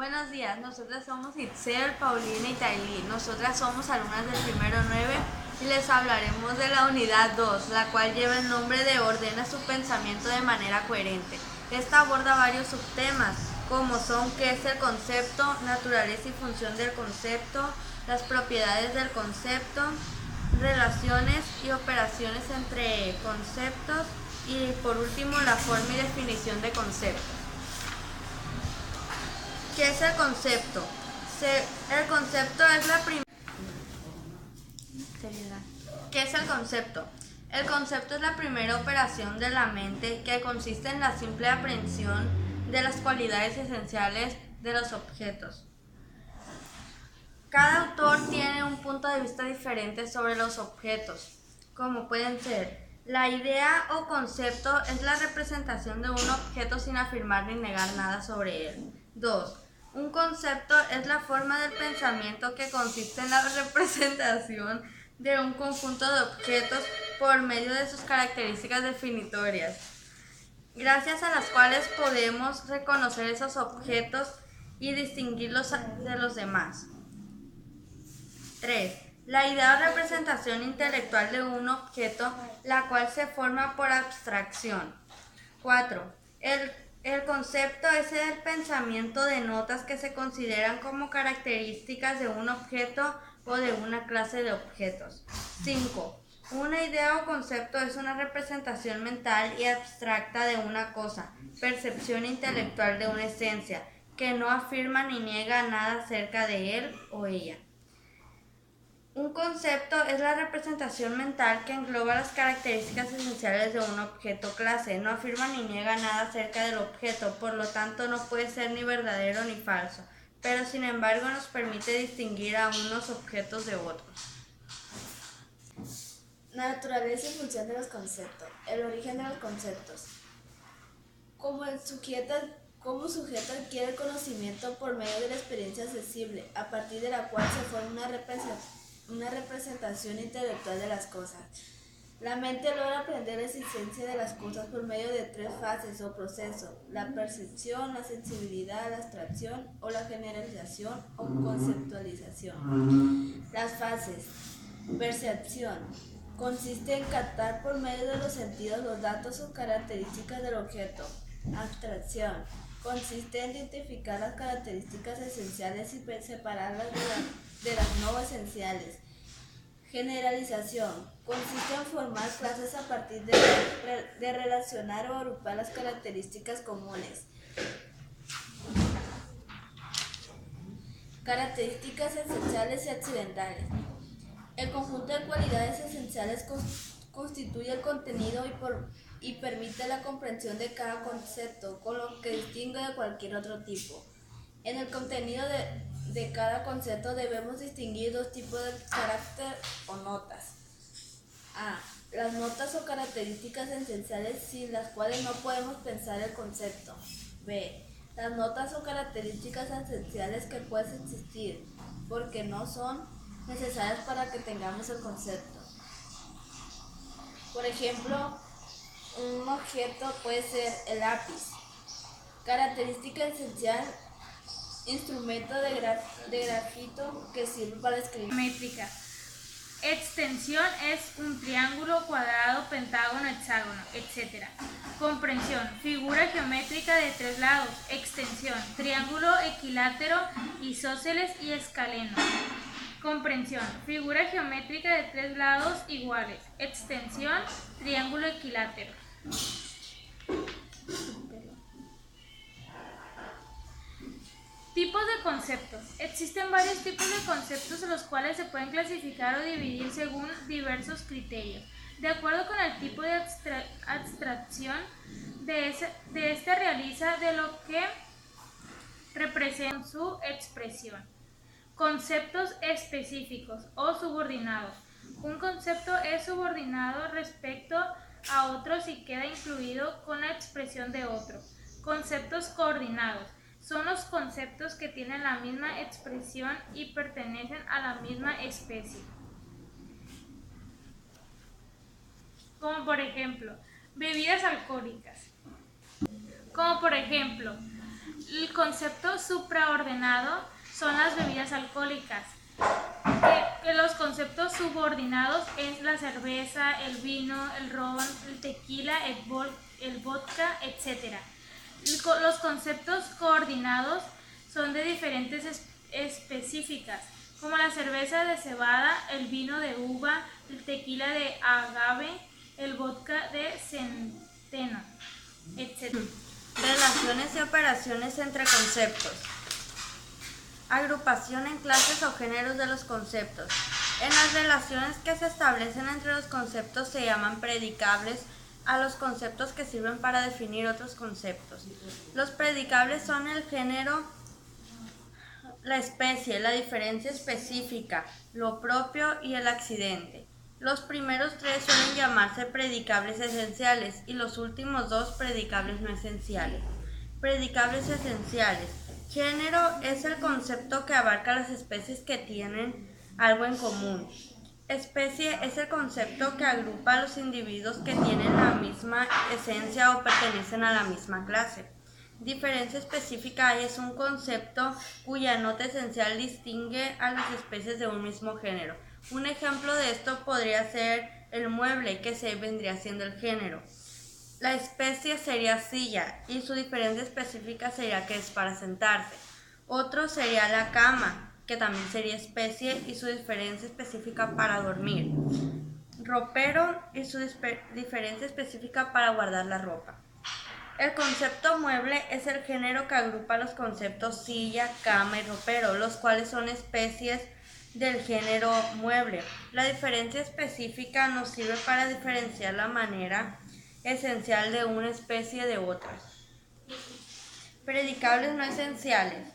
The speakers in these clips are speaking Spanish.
Buenos días, nosotras somos Itzel, Paulina y Tailí. Nosotras somos alumnas del primero 9 y les hablaremos de la unidad 2, la cual lleva el nombre de Ordena su pensamiento de manera coherente. Esta aborda varios subtemas, como son qué es el concepto, naturaleza y función del concepto, las propiedades del concepto, relaciones y operaciones entre conceptos y por último la forma y definición de conceptos. ¿Qué es el concepto? El concepto es la primera... ¿Qué es el concepto? El concepto es la primera operación de la mente que consiste en la simple aprehensión de las cualidades esenciales de los objetos. Cada autor tiene un punto de vista diferente sobre los objetos, como pueden ser: la idea o concepto es la representación de un objeto sin afirmar ni negar nada sobre él. 2. Un concepto es la forma del pensamiento que consiste en la representación de un conjunto de objetos por medio de sus características definitorias, gracias a las cuales podemos reconocer esos objetos y distinguirlos de los demás. 3. La idea o representación intelectual de un objeto, la cual se forma por abstracción. 4. El concepto es el pensamiento de notas que se consideran como características de un objeto o de una clase de objetos. 5. Una idea o concepto es una representación mental y abstracta de una cosa, percepción intelectual de una esencia, que no afirma ni niega nada acerca de él o ella. Un concepto es la representación mental que engloba las características esenciales de un objeto clase, no afirma ni niega nada acerca del objeto, por lo tanto no puede ser ni verdadero ni falso, pero sin embargo nos permite distinguir a unos objetos de otros. Naturaleza y función de los conceptos. El origen de los conceptos. Como sujeto adquiere el conocimiento por medio de la experiencia accesible, a partir de la cual se forma una representación intelectual de las cosas. La mente logra aprender la existencia de las cosas por medio de tres fases o procesos: la percepción, la sensibilidad, la abstracción o la generalización o conceptualización. Las fases. Percepción. Consiste en captar por medio de los sentidos los datos o características del objeto. Abstracción. Consiste en identificar las características esenciales y separarlas de las no esenciales. Generalización. Consiste en formar clases a partir de relacionar o agrupar las características comunes. Características esenciales y accidentales. El conjunto de cualidades esenciales constituye el contenido y permite la comprensión de cada concepto, con lo que distingue de cualquier otro tipo. En el contenido de cada concepto debemos distinguir dos tipos de carácter o notas. A. Las notas o características esenciales sin las cuales no podemos pensar el concepto. B. Las notas o características esenciales que pueden existir, porque no son necesarias para que tengamos el concepto. Por ejemplo, un objeto puede ser el lápiz. Característica esencial: instrumento de grafito que sirve para escribir. Métrica. Extensión es un triángulo, cuadrado, pentágono, hexágono, etc. Comprensión. Figura geométrica de tres lados. Extensión. Triángulo equilátero, isósceles y escaleno. Comprensión. Figura geométrica de tres lados iguales. Extensión. Triángulo equilátero. Tipos de conceptos. Existen varios tipos de conceptos los cuales se pueden clasificar o dividir según diversos criterios. De acuerdo con el tipo de abstracción de este realiza de lo que representa su expresión. Conceptos específicos o subordinados. Un concepto es subordinado respecto a otro si queda incluido con la expresión de otro. Conceptos coordinados. Son los conceptos que tienen la misma expresión y pertenecen a la misma especie. Como por ejemplo, bebidas alcohólicas. Como por ejemplo, El concepto supraordenado son las bebidas alcohólicas. Que los conceptos subordinados es la cerveza, el vino, el ron, el tequila, el vodka, etc. Los conceptos coordinados son de diferentes específicas, como la cerveza de cebada, el vino de uva, el tequila de agave, el vodka de centeno, etc. Relaciones y operaciones entre conceptos. Agrupación en clases o géneros de los conceptos. En las relaciones que se establecen entre los conceptos se llaman predicables a los conceptos que sirven para definir otros conceptos. Los predicables son el género, la especie, la diferencia específica, lo propio y el accidente. Los primeros tres suelen llamarse predicables esenciales y los últimos dos predicables no esenciales. Predicables esenciales. Género es el concepto que abarca las especies que tienen algo en común. Especie es el concepto que agrupa a los individuos que tienen la misma esencia o pertenecen a la misma clase. Diferencia específica es un concepto cuya nota esencial distingue a las especies de un mismo género. Un ejemplo de esto podría ser el mueble, que se vendría siendo el género. La especie sería silla y su diferencia específica sería que es para sentarse. Otro sería la cama, que también sería especie y su diferencia específica para dormir. Ropero y su diferencia específica para guardar la ropa. El concepto mueble es el género que agrupa los conceptos silla, cama y ropero, los cuales son especies del género mueble. La diferencia específica nos sirve para diferenciar la manera esencial de una especie de otras. Predicables no esenciales.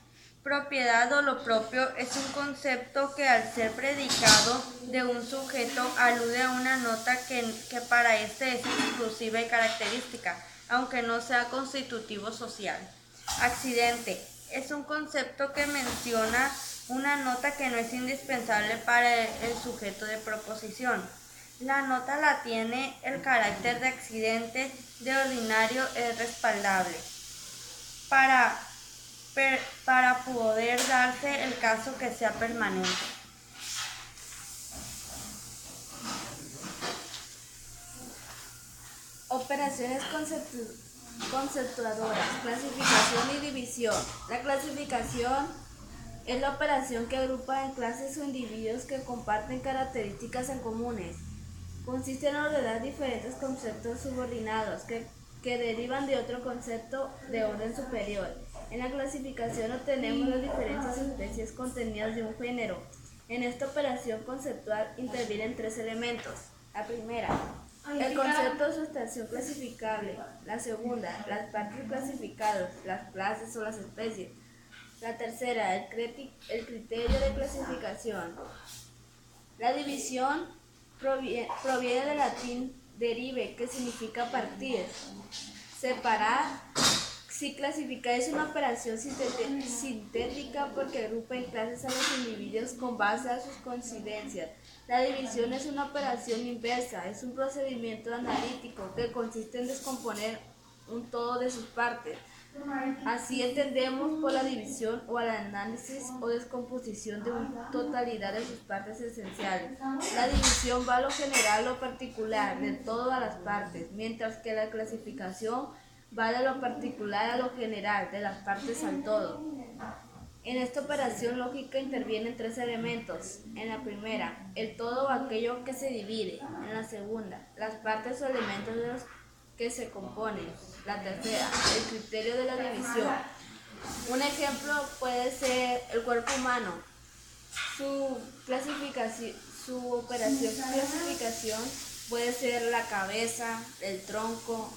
Propiedad o lo propio es un concepto que al ser predicado de un sujeto alude a una nota que para este es exclusiva y característica, aunque no sea constitutivo social. Accidente es un concepto que menciona una nota que no es indispensable para el sujeto de proposición. La nota la tiene el carácter de accidente, de ordinario es respaldable. Para poder darse el caso que sea permanente. Operaciones conceptuadoras, clasificación y división. La clasificación es la operación que agrupa en clases o individuos que comparten características en comunes. Consiste en ordenar diferentes conceptos subordinados que derivan de otro concepto de orden superior. En la clasificación obtenemos las diferentes especies contenidas de un género. En esta operación conceptual intervienen tres elementos. La primera, el concepto de sustanción clasificable. La segunda, las partes clasificadas, las clases o las especies. La tercera, el criterio de clasificación. La división proviene del latín derive, que significa partir. Separar. Si clasificar es una operación sintética porque agrupa en clases a los individuos con base a sus coincidencias. La división es una operación inversa, es un procedimiento analítico que consiste en descomponer un todo de sus partes. Así entendemos por la división o el análisis o descomposición de una totalidad de sus partes esenciales. La división va a lo general o particular, de todo a las partes, mientras que la clasificación va de lo particular a lo general, de las partes al todo. En esta operación lógica intervienen tres elementos. En la primera, el todo o aquello que se divide. En la segunda, las partes o elementos de los que se componen. La tercera, el criterio de la división. Un ejemplo puede ser el cuerpo humano. Su operación clasificación puede ser la cabeza, el tronco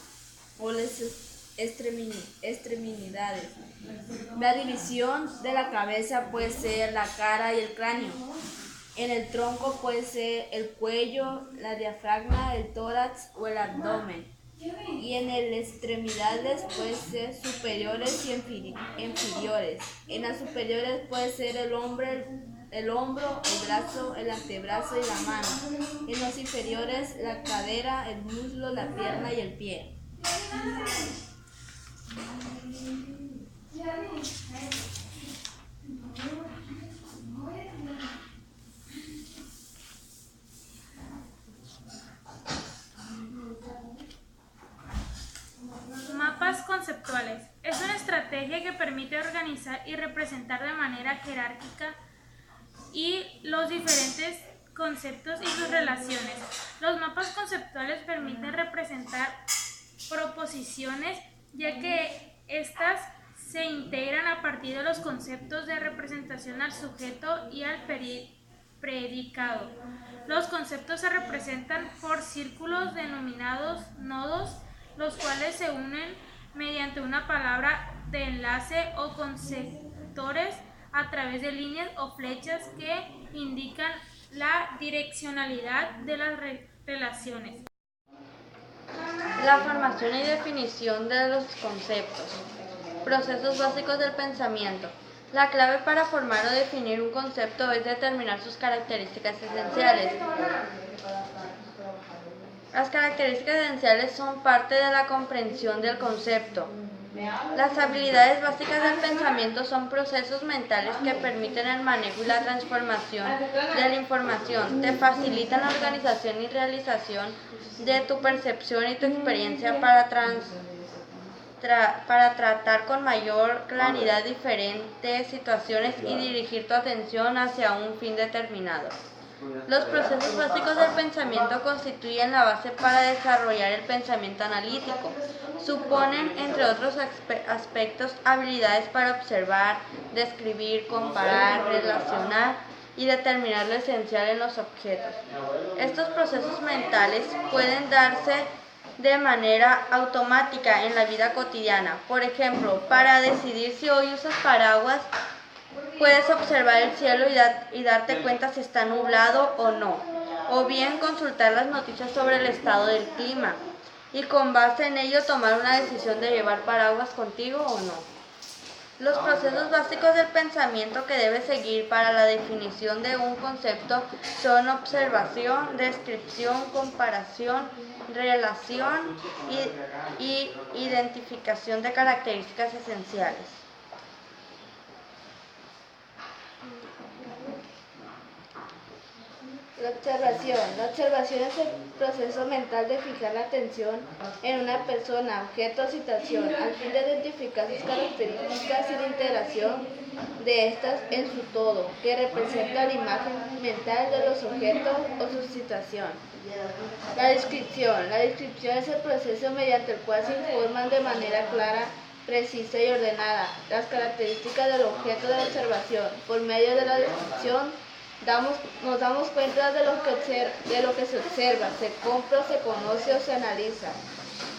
o las extremidades. La división de la cabeza puede ser la cara y el cráneo. En el tronco puede ser el cuello, la diafragma, el tórax o el abdomen. Y en las extremidades puede ser superiores y inferiores. En las superiores puede ser el hombro, el brazo, el antebrazo y la mano. En los inferiores la cadera, el muslo, la pierna y el pie. Mapas conceptuales. Es una estrategia que permite organizar y representar de manera jerárquica y los diferentes conceptos y sus relaciones. Los mapas conceptuales permiten representar proposiciones, ya que estas se integran a partir de los conceptos de representación al sujeto y al predicado. Los conceptos se representan por círculos denominados nodos, los cuales se unen mediante una palabra de enlace o con sectores a través de líneas o flechas que indican la direccionalidad de las relaciones. La formación y definición de los conceptos. Procesos básicos del pensamiento. La clave para formar o definir un concepto es determinar sus características esenciales. Las características esenciales son parte de la comprensión del concepto. Las habilidades básicas del pensamiento son procesos mentales que permiten el manejo y la transformación de la información, te facilitan la organización y realización de tu percepción y tu experiencia para tratar con mayor claridad diferentes situaciones y dirigir tu atención hacia un fin determinado. Los procesos básicos del pensamiento constituyen la base para desarrollar el pensamiento analítico. Suponen, entre otros aspectos, habilidades para observar, describir, comparar, relacionar y determinar lo esencial en los objetos. Estos procesos mentales pueden darse de manera automática en la vida cotidiana. Por ejemplo, para decidir si hoy usas paraguas, puedes observar el cielo y darte cuenta si está nublado o no, o bien consultar las noticias sobre el estado del clima y con base en ello tomar una decisión de llevar paraguas contigo o no. Los procesos básicos del pensamiento que debes seguir para la definición de un concepto son observación, descripción, comparación, relación y identificación de características esenciales. La observación. La observación es el proceso mental de fijar la atención en una persona, objeto o situación, al fin de identificar sus características y la integración de estas en su todo, que representa la imagen mental de los objetos o su situación. La descripción. La descripción es el proceso mediante el cual se informan de manera clara, precisa y ordenada las características del objeto de la observación. Por medio de la descripción, nos damos cuenta de lo que se observa, se compra, se conoce o se analiza.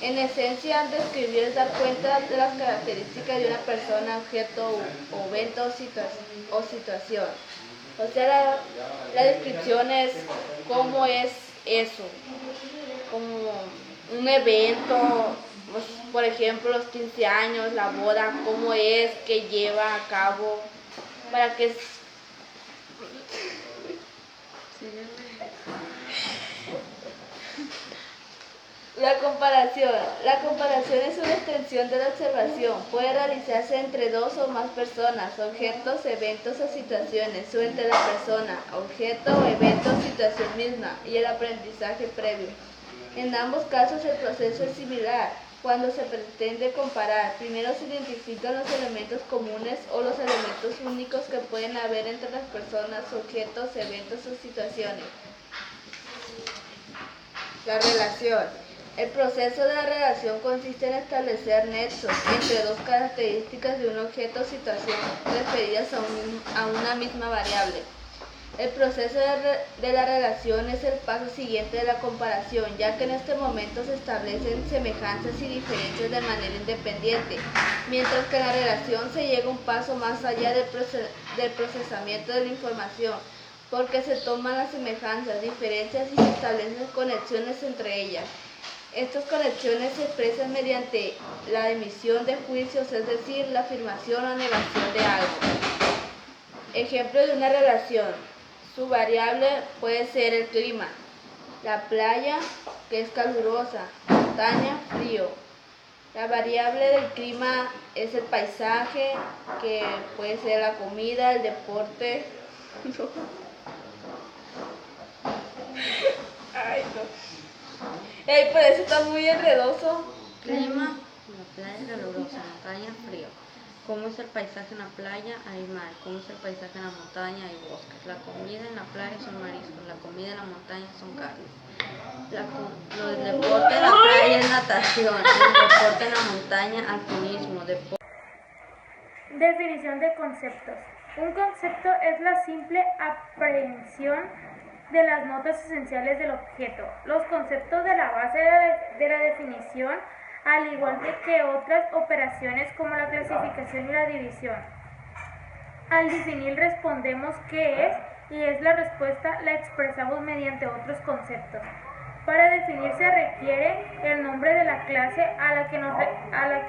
En esencia, describir es dar cuenta de las características de una persona, objeto o evento o situación. O sea, la descripción es cómo es eso, como un evento, pues, por ejemplo, los 15 años, la boda, cómo es, que lleva a cabo, para que La comparación. La comparación es una extensión de la observación. Puede realizarse entre dos o más personas, objetos, eventos o situaciones, o entre la persona, objeto, evento o situación misma, y el aprendizaje previo. En ambos casos el proceso es similar. Cuando se pretende comparar, primero se identifican los elementos comunes o los elementos únicos que pueden haber entre las personas, objetos, eventos o situaciones. La relación. El proceso de la relación consiste en establecer nexos entre dos características de un objeto o situación referidas a una misma variable. El proceso de la relación es el paso siguiente de la comparación, ya que en este momento se establecen semejanzas y diferencias de manera independiente, mientras que en la relación se llega un paso más allá del procesamiento de la información, porque se toman las semejanzas, diferencias y se establecen conexiones entre ellas. Estas conexiones se expresan mediante la emisión de juicios, es decir, la afirmación o negación de algo. Ejemplo de una relación. Su variable puede ser el clima, la playa, que es calurosa, montaña, frío. La variable del clima es el paisaje, que puede ser la comida, el deporte. Ay, no. Ey, pero eso está muy enredoso. Clima, la playa calurosa, montaña frío. ¿Cómo es el paisaje en la playa? Hay mar. ¿Cómo es el paisaje en la montaña? Hay bosques. La comida en la playa son mariscos. La comida en la montaña son carnes. Lo del deporte en la playa es natación. El deporte en la montaña, alpinismo. Definición de conceptos. Un concepto es la simple aprehensión de las notas esenciales del objeto. Los conceptos de la base de la definición, al igual que otras operaciones como la clasificación y la división. Al definir respondemos qué es y es la respuesta la expresamos mediante otros conceptos. Para definir se requiere el nombre de la clase a la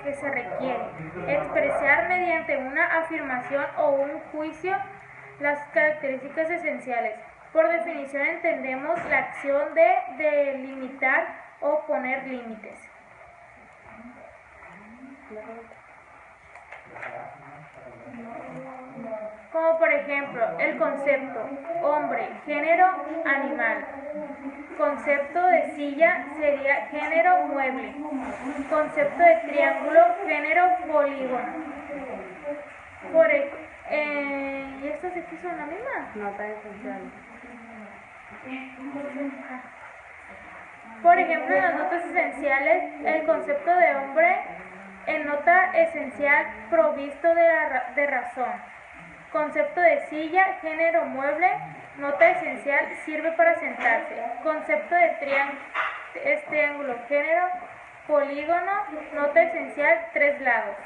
que se requiere. Expresar mediante una afirmación o un juicio las características esenciales. Por definición entendemos la acción de delimitar o poner límites. Como por ejemplo, el concepto hombre, género, animal. Concepto de silla sería género mueble. Concepto de triángulo, género polígono. ¿Y estas aquí son la misma? Nota esencial. Por ejemplo, en las notas esenciales, el concepto de hombre en nota esencial provisto de razón. Concepto de silla, género mueble, nota esencial, sirve para sentarse. Concepto de triángulo, género, polígono, nota esencial, 3 lados.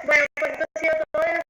Bueno, pues esto ha sido todo de